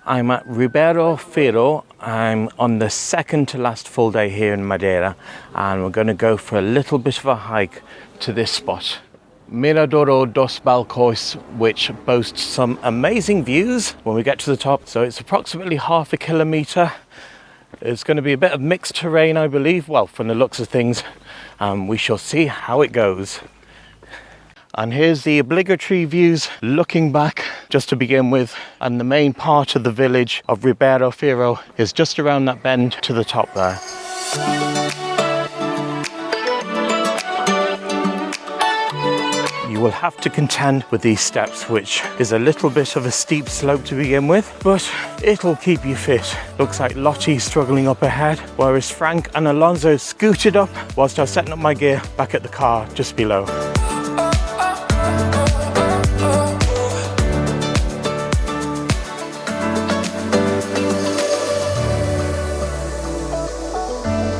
I'm at Ribeira. I'm on the second to last full day here in Madeira, and we're going to go for a little bit of a hike to this spot, Miradouro dos Balcões, which boasts some amazing views when we get to the top. So it's approximately half a kilometre. It's going to be a bit of mixed terrain, I believe, well, from the looks of things. We shall see how it goes. And here's the obligatory views looking back just to begin with, and the main part of the village of Ribeira is just around that bend to the top there. You will have to contend with these steps, which is a little bit of a steep slope to begin with, but it'll keep you fit. Looks like Lottie's struggling up ahead, whereas Frank and Alonso scooted up whilst I was setting up my gear back at the car just below.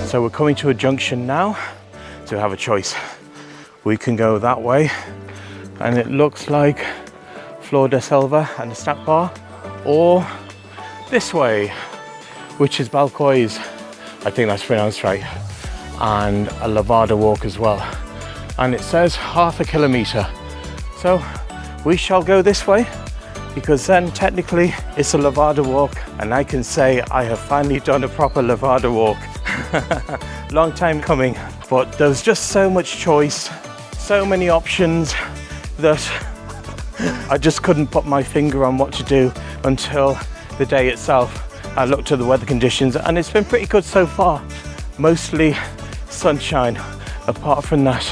So we're coming to a junction now, so we have a choice. We can go that way, and it looks like Flor de Selva and a snack bar, or this way, which is Balcões, I think that's pronounced right, and a levada walk as well. And it says half a kilometre. So we shall go this way, because then technically it's a levada walk, and I can say I have finally done a proper levada walk. Long time coming, but there's just so much choice, so many options that I just couldn't put my finger on what to do until the day itself. I looked at the weather conditions and it's been pretty good so far. Mostly sunshine, apart from that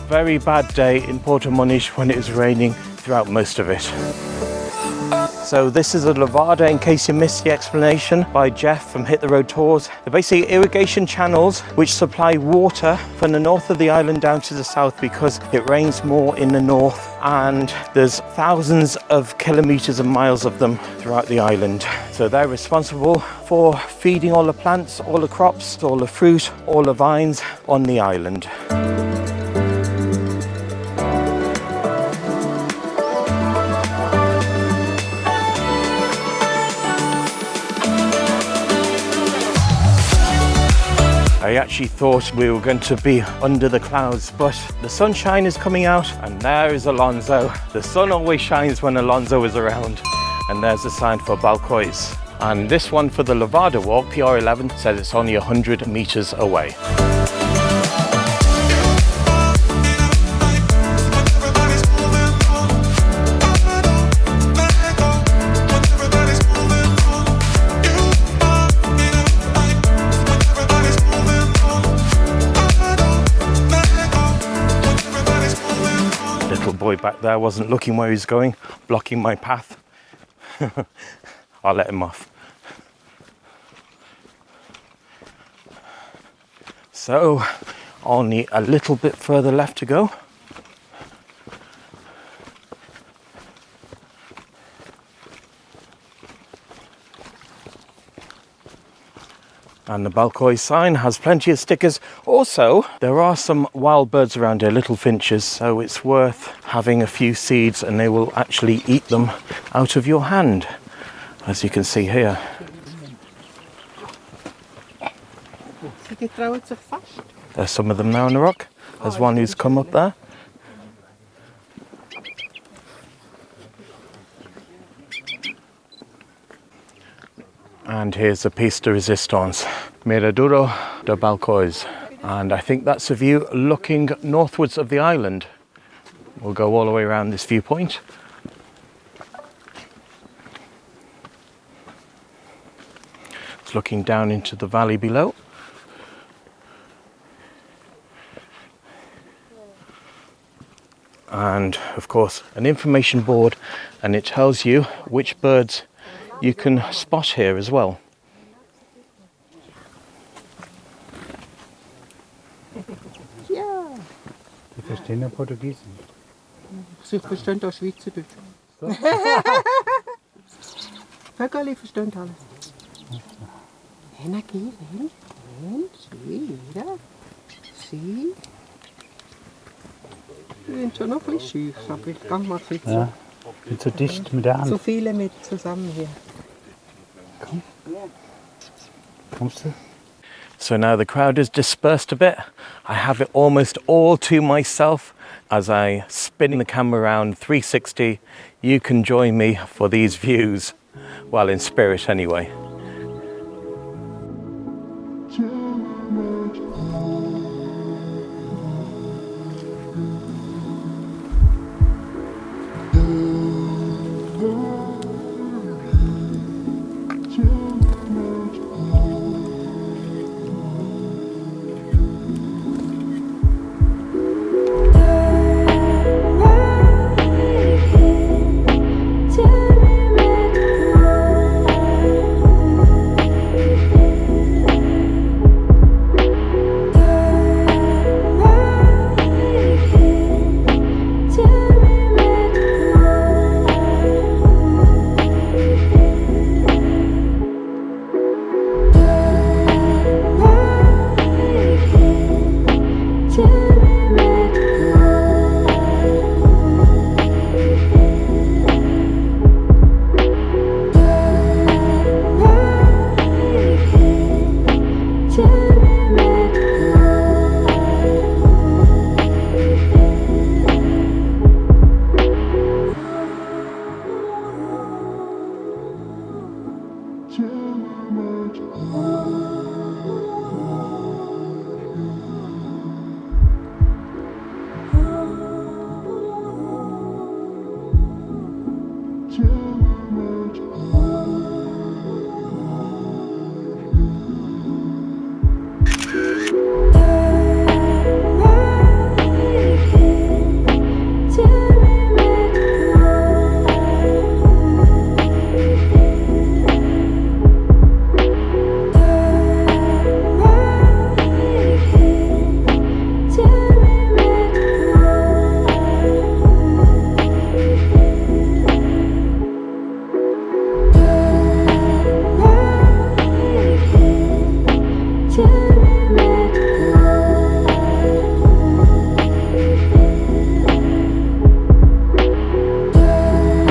very bad day in Portugal when it was raining throughout most of it. So this is a levada, in case you missed the explanation by Jeff from Hit the Road Tours. They're basically irrigation channels which supply water from the north of the island down to the south, because it rains more in the north, and there's thousands of kilometres and miles of them throughout the island. So they're responsible for feeding all the plants, all the crops, all the fruit, all the vines on the island. I actually thought we were going to be under the clouds, but the sunshine is coming out, and there is Alonso. The sun always shines when Alonso is around, and there's a sign for Balcões. And this one for the levada walk, PR11, says it's only 100 meters away. Boy back there wasn't looking where he's going, blocking my path. I'll let him off. So only a little bit further left to go. And the Balcões sign has plenty of stickers. Also, there are some wild birds around here, little finches, so it's worth having a few seeds, and they will actually eat them out of your hand, as you can see here. There's some of them now on the rock. There's one who's come up there. And here's the piece de resistance, Miradouro de Balcões. And I think that's a view looking northwards of the island. We'll go all the way around this viewpoint. It's looking down into the valley below. And of course, an information board, and it tells you which birds you can spot here as well. Ja. Die verstehen ja Portugiesisch. Sie verstehen auch Schweizerdeutsch. Vögel verstehen alles. Energie, sie, ja. Sie. Die sind schon noch ein bisschen schüch, aber ich kann mal sitzen. Ja, bin so dicht mit der Hand. So viele mit zusammen hier. Come. Yeah. Kommst du? So now the crowd is dispersed a bit. I have it almost all to myself as I spin the camera around 360. You can join me for these views, well, in spirit anyway.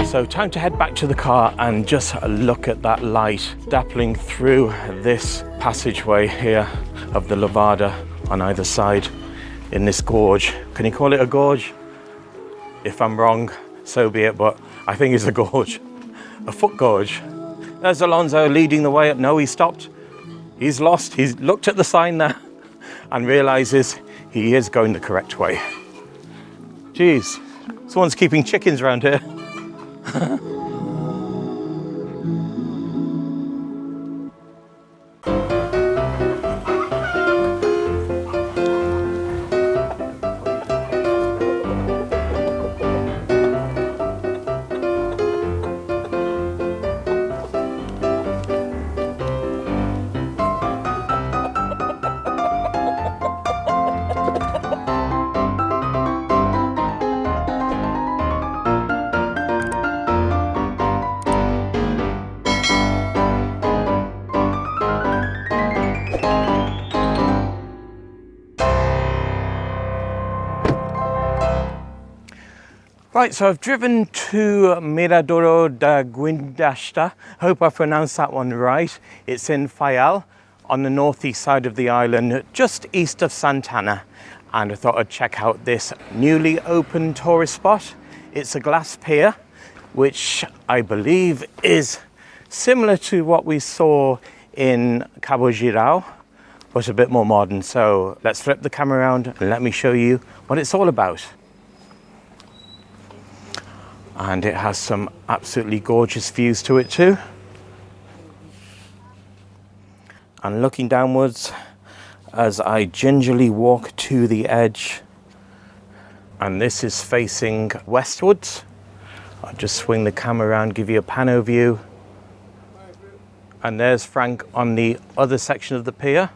So time to head back to the car and just look at that light dappling through this passageway here of the levada on either side in this gorge. Can you call it a gorge? If I'm wrong, so be it, but I think it's a gorge, a foot gorge. There's Alonso leading the way. No, he stopped. He's lost. He's looked at the sign there and realizes he is going the correct way. Jeez, someone's keeping chickens around here. Right, so I've driven to Miradouro da Guindaste. Hope I pronounced that one right. It's in Faial, on the northeast side of the island, just east of Santana. And I thought I'd check out this newly opened tourist spot. It's a glass pier, which I believe is similar to what we saw in Cabo Girao, but a bit more modern. So let's flip the camera around and let me show you what it's all about. And it has some absolutely gorgeous views to it too. And looking downwards as I gingerly walk to the edge, and this is facing westwards. I'll just swing the camera around, give you a pano view. And there's Frank on the other section of the pier.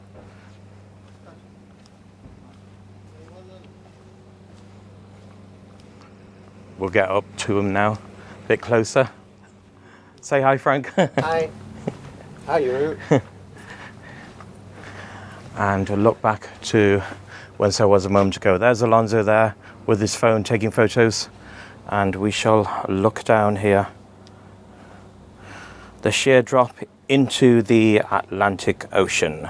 We'll get up to him now, a bit closer. Say hi, Frank. Hi. Hi, you. And look back to whence I was a moment ago. There's Alonso there with his phone taking photos. And we shall look down here. The sheer drop into the Atlantic Ocean.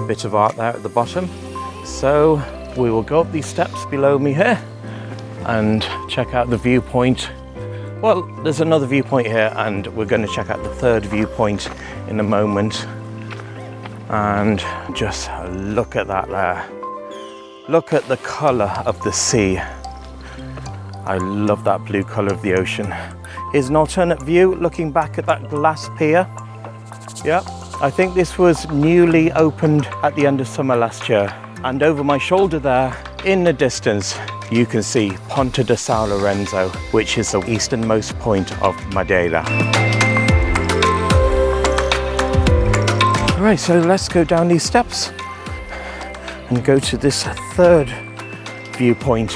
Bit of art there at the bottom. So we will go up these steps below me here and check out the viewpoint. Well, there's another viewpoint here, and we're going to check out the third viewpoint in a moment. And just look at that there. Look at the color of the sea. I love that blue color of the ocean. Here's an alternate view looking back at that glass pier. Yeah, I think this was newly opened at the end of summer last year. And over my shoulder there, in the distance, you can see Ponta de São Lourenço, which is the easternmost point of Madeira. All right, so let's go down these steps and go to this third viewpoint,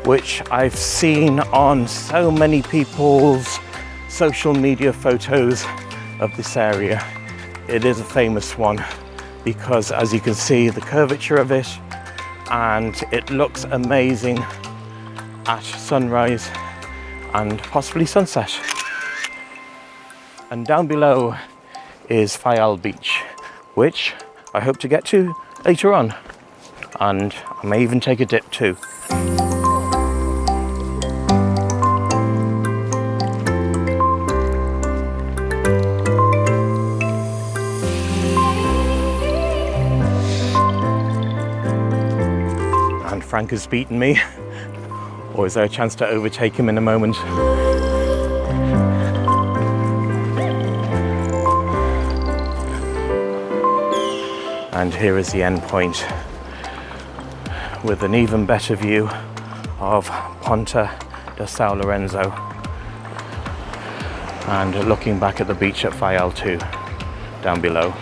which I've seen on so many people's social media photos of this area. It is a famous one because, as you can see, the curvature of it, and it looks amazing at sunrise and possibly sunset. And down below is Faial beach, which I hope to get to later on, and I may even take a dip too. Frank has beaten me, or is there a chance to overtake him in a moment? And here is the end point with an even better view of Ponta de São Lourenço, and looking back at the beach at Faial too, down below.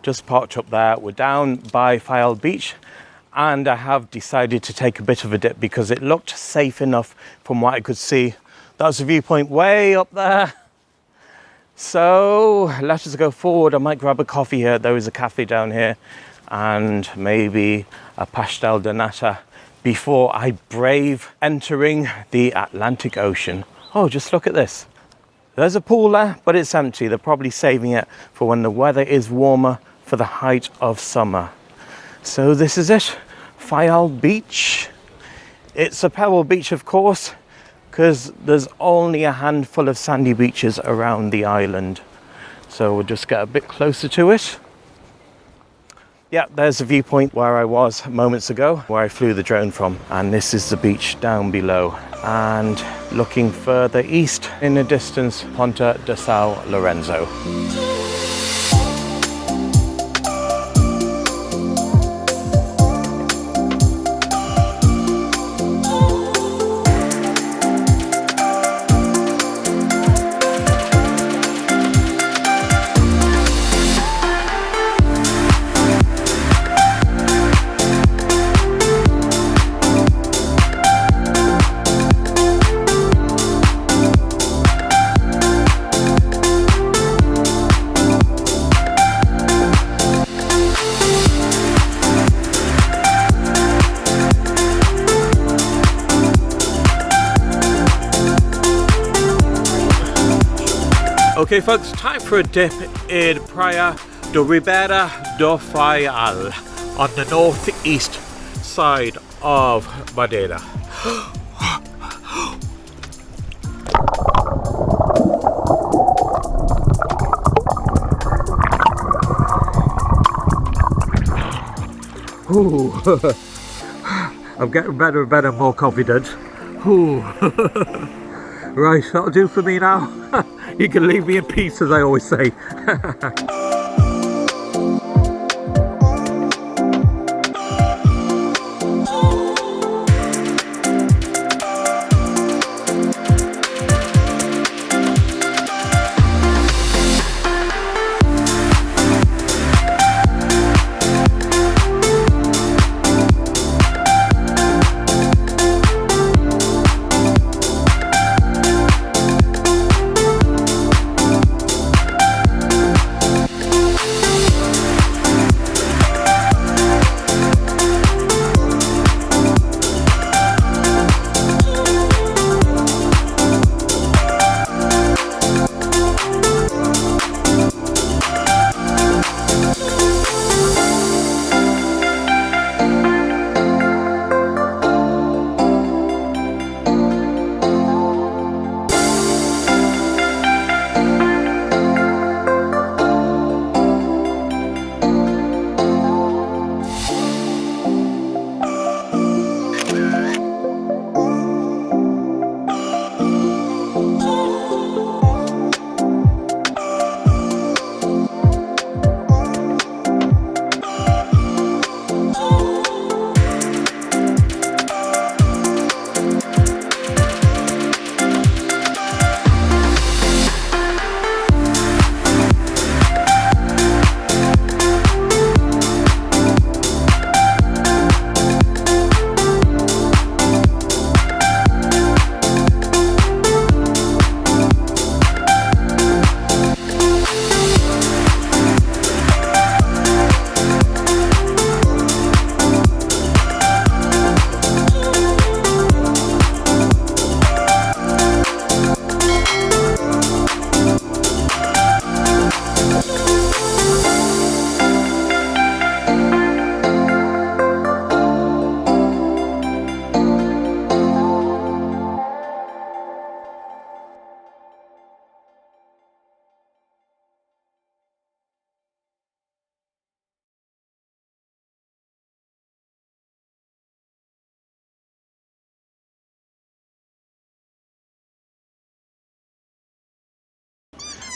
Just parked up there. We're down by Faial Beach, and I have decided to take a bit of a dip because it looked safe enough from what I could see. That was a viewpoint way up there. So let us go forward. I might grab a coffee here. There is a cafe down here, and maybe a pastel de nata before I brave entering the Atlantic Ocean. Oh, just look at this. There's a pool there, but it's empty. They're probably saving it for when the weather is warmer for the height of summer. So this is it, Faial Beach. It's a pebble beach, of course, because there's only a handful of sandy beaches around the island. So we'll just get a bit closer to it. Yeah, there's the viewpoint where I was moments ago, where I flew the drone from. And this is the beach down below. And looking further east in the distance, Ponta de São Lorenzo. Okay folks, time for a dip in Praia do Ribeira do Faial on the northeast side of Madeira. Ooh. I'm getting better and better, more confident. Ooh. Right, that'll do for me now. You can leave me in peace, as I always say.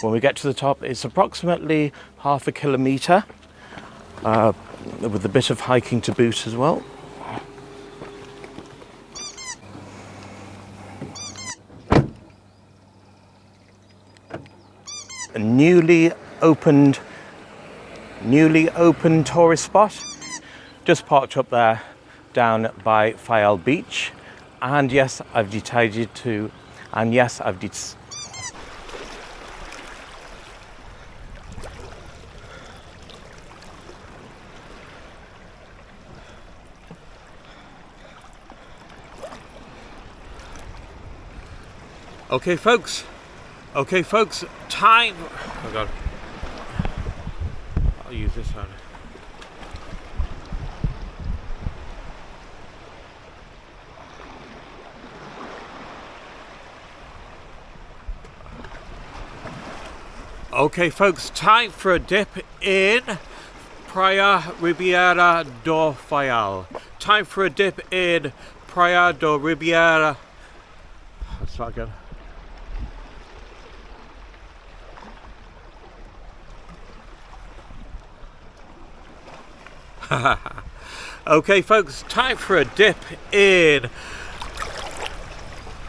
When we get to the top, it's approximately half a kilometre, with a bit of hiking to boot as well. A newly opened tourist spot, just parked up there down by Faial Beach. And yes, I've decided to, and yes, Okay, folks. Okay, folks. Time. Oh God. I'll use this one. Okay, folks. Time for a dip in Praia, Ribeira do Faial. Time for a dip in Praia do Ribeira. Let's start again. Okay, folks, time for a dip in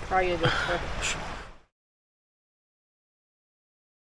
Praia do Soar.